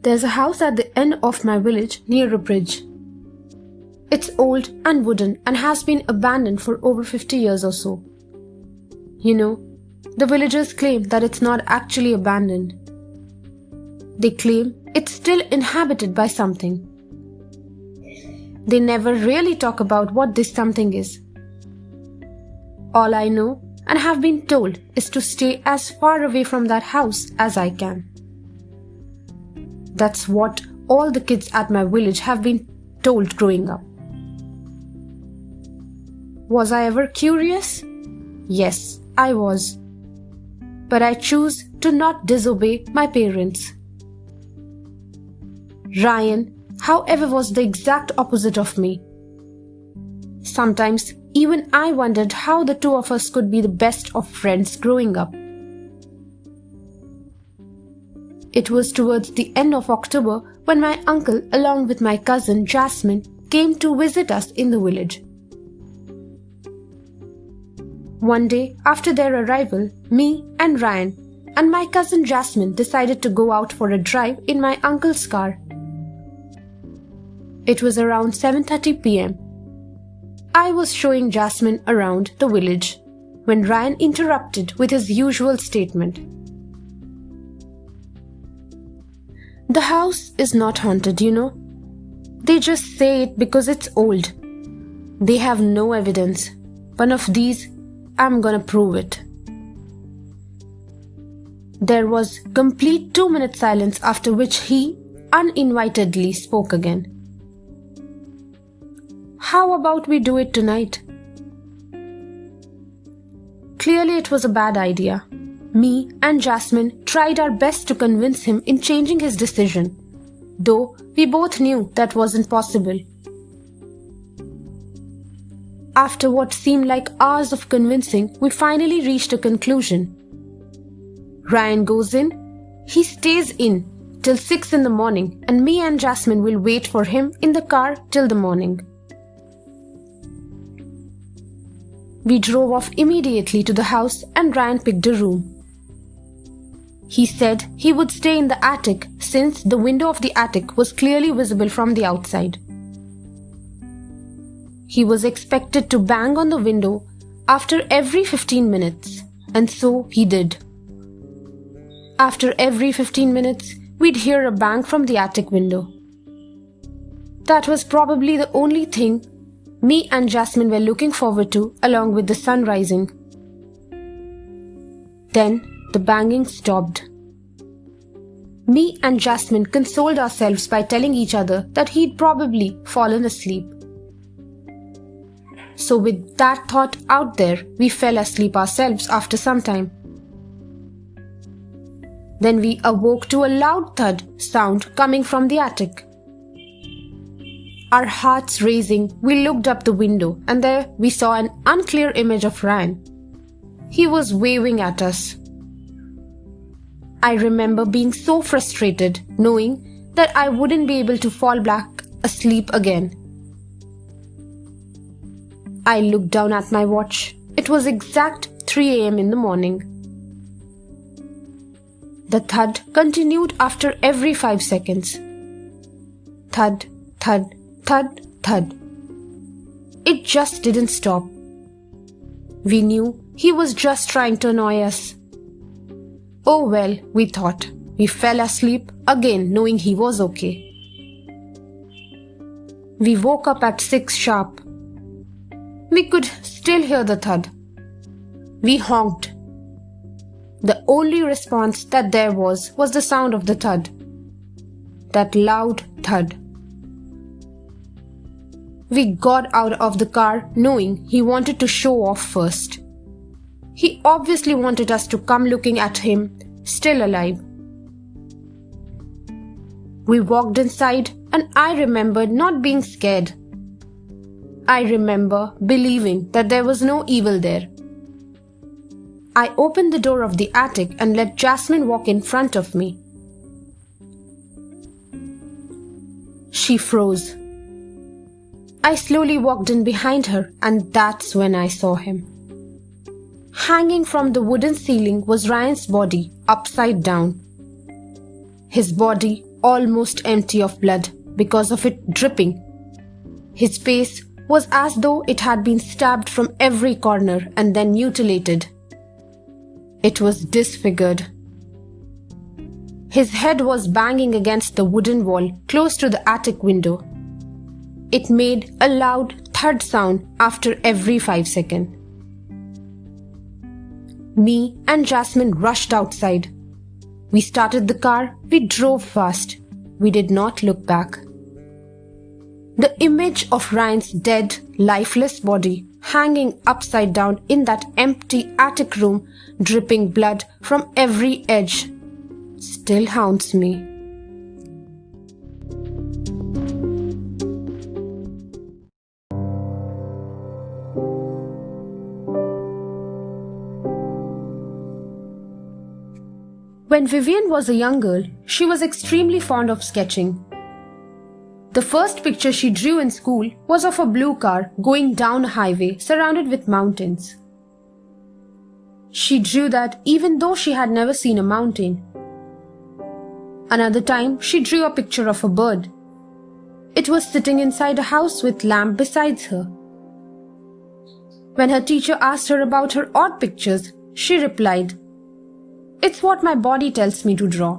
There's a house at the end of my village near a bridge. It's old and wooden and has been abandoned for over 50 years or so. You know, the villagers claim that it's not actually abandoned. They claim it's still inhabited by something. They never really talk about what this something is. All I know and have been told is to stay as far away from that house as I can. That's what all the kids at my village have been told growing up. Was I ever curious? Yes, I was. But I choose to not disobey my parents. Ryan, however, was the exact opposite of me. Sometimes even I wondered how the two of us could be the best of friends growing up. It was towards the end of October when my uncle, along with my cousin Jasmine, came to visit us in the village. One day after their arrival, me and Ryan and my cousin Jasmine decided to go out for a drive in my uncle's car. It was around 7:30 p.m. I was showing Jasmine around the village when Ryan interrupted with his usual statement. The house is not haunted, you know. They just say it because it's old. They have no evidence. One of these, I'm gonna prove it. There was complete 2-minute silence, after which he uninvitedly spoke again. How about we do it tonight? Clearly it was a bad idea. Me and Jasmine tried our best to convince him in changing his decision, though we both knew that wasn't possible. After what seemed like hours of convincing, we finally reached a conclusion. Ryan goes in, he stays in till 6 in the morning, and me and Jasmine will wait for him in the car till the morning. We drove off immediately to the house and Ryan picked a room. He said he would stay in the attic since the window of the attic was clearly visible from the outside. He was expected to bang on the window after every 15 minutes, and so he did. After every 15 minutes, we'd hear a bang from the attic window. That was probably the only thing me and Jasmine were looking forward to, along with the sun rising. Then the banging stopped. Me and Jasmine consoled ourselves by telling each other that he'd probably fallen asleep. So with that thought out there, we fell asleep ourselves after some time. Then we awoke to a loud thud sound coming from the attic. Our hearts racing, we looked up the window and there we saw an unclear image of Ryan. He was waving at us. I remember being so frustrated, knowing that I wouldn't be able to fall back asleep again. I looked down at my watch. It was exact 3 a.m. in the morning. The thud continued after every 5 seconds. Thud, thud, thud, thud. It just didn't stop. We knew he was just trying to annoy us. Oh well, we thought. We fell asleep again, knowing he was okay. We woke up at 6 sharp. We could still hear the thud. We honked. The only response that there was the sound of the thud. That loud thud. We got out of the car knowing he wanted to show off first. He obviously wanted us to come looking at him still alive. We walked inside and I remembered not being scared. I remember believing that there was no evil there. I opened the door of the attic and let Jasmine walk in front of me. She froze. I slowly walked in behind her and that's when I saw him. Hanging from the wooden ceiling was Ryan's body, upside down. His body almost empty of blood because of it dripping. His face was as though it had been stabbed from every corner and then mutilated. It was disfigured. His head was banging against the wooden wall close to the attic window. It made a loud thud sound after every 5 seconds. Me and Jasmine rushed outside. We started the car, we drove fast. We did not look back. The image of Ryan's dead, lifeless body hanging upside down in that empty attic room, dripping blood from every edge, still haunts me. When Vivian was a young girl, she was extremely fond of sketching. The first picture she drew in school was of a blue car going down a highway surrounded with mountains. She drew that even though she had never seen a mountain. Another time, she drew a picture of a bird. It was sitting inside a house with lamp besides her. When her teacher asked her about her odd pictures, she replied, "It's what my body tells me to draw."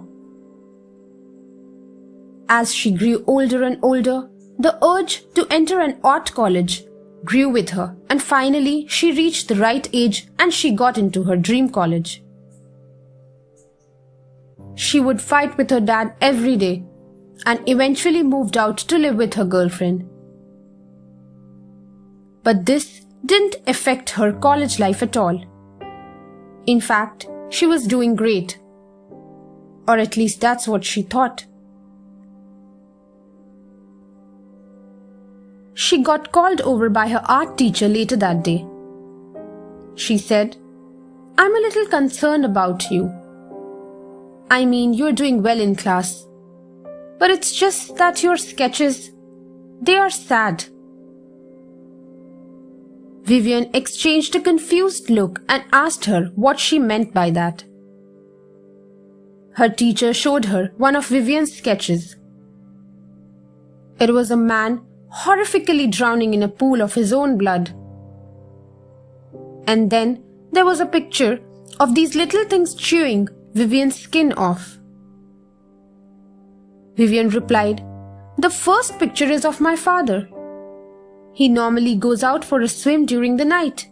As she grew older and older, the urge to enter an art college grew with her, and finally she reached the right age and she got into her dream college. She would fight with her dad every day and eventually moved out to live with her girlfriend. But this didn't affect her college life at all. In fact, she was doing great. Or at least that's what she thought. She got called over by her art teacher later that day. She said, "I'm a little concerned about you. I mean, you're doing well in class. But it's just that your sketches, they are sad." Vivian exchanged a confused look and asked her what she meant by that. Her teacher showed her one of Vivian's sketches. It was a man horrifically drowning in a pool of his own blood. And then there was a picture of these little things chewing Vivian's skin off. Vivian replied, "The first picture is of my father. He normally goes out for a swim during the night,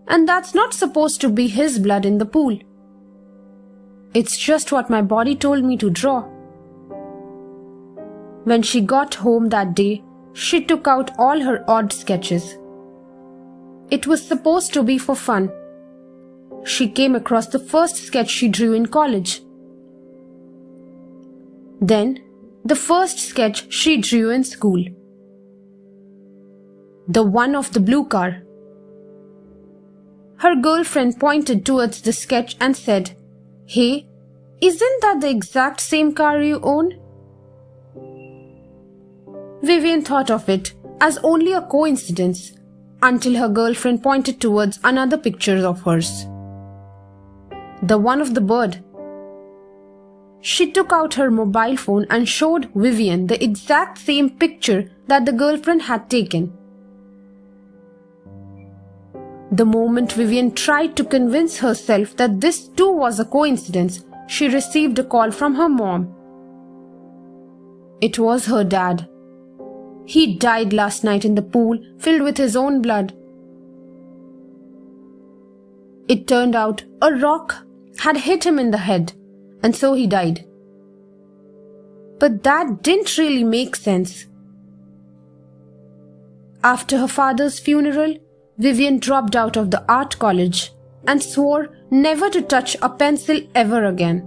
and that's not supposed to be his blood in the pool. It's just what my body told me to draw." When she got home that day, she took out all her odd sketches. It was supposed to be for fun. She came across the first sketch she drew in college. Then, the first sketch she drew in school. The one of the blue car. Her girlfriend pointed towards the sketch and said, "Hey, isn't that the exact same car you own?" Vivian thought of it as only a coincidence until her girlfriend pointed towards another picture of hers. The one of the bird. She took out her mobile phone and showed Vivian the exact same picture that the girlfriend had taken. The moment Vivian tried to convince herself that this too was a coincidence, she received a call from her mom. It was her dad. He died last night in the pool filled with his own blood. It turned out a rock had hit him in the head, and so he died. But that didn't really make sense. After her father's funeral, Vivian dropped out of the art college and swore never to touch a pencil ever again.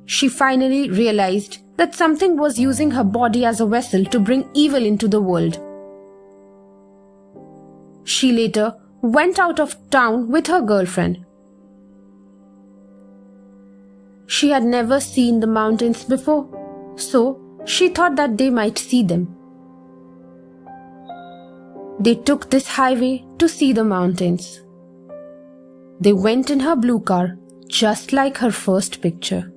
She finally realized that something was using her body as a vessel to bring evil into the world. She later went out of town with her girlfriend. She had never seen the mountains before, so she thought that they might see them. They took this highway to see the mountains. They went in her blue car, just like her first picture.